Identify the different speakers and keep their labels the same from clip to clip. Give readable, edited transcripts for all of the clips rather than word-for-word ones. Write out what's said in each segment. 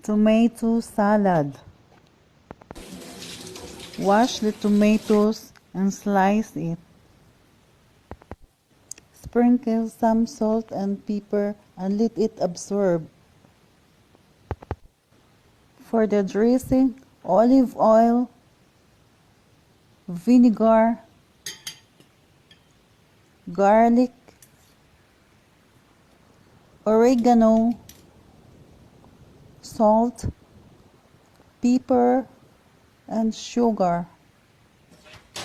Speaker 1: Tomato salad. Wash the tomatoes and slice it. Sprinkle some salt and pepper and let it absorb. For the dressing, olive oil, vinegar, garlic, oregano, salt, pepper, and sugar,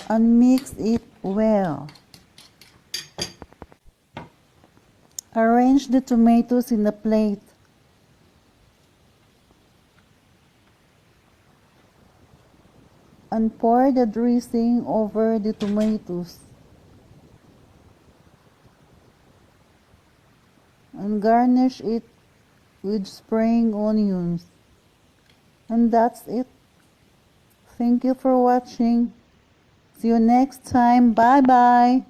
Speaker 1: and mix it well. Arrange the tomatoes in a plate. And pour the dressing over the tomatoes. And garnish it with spring onions. And that's it. Thank you for watching. See you next time. Bye bye.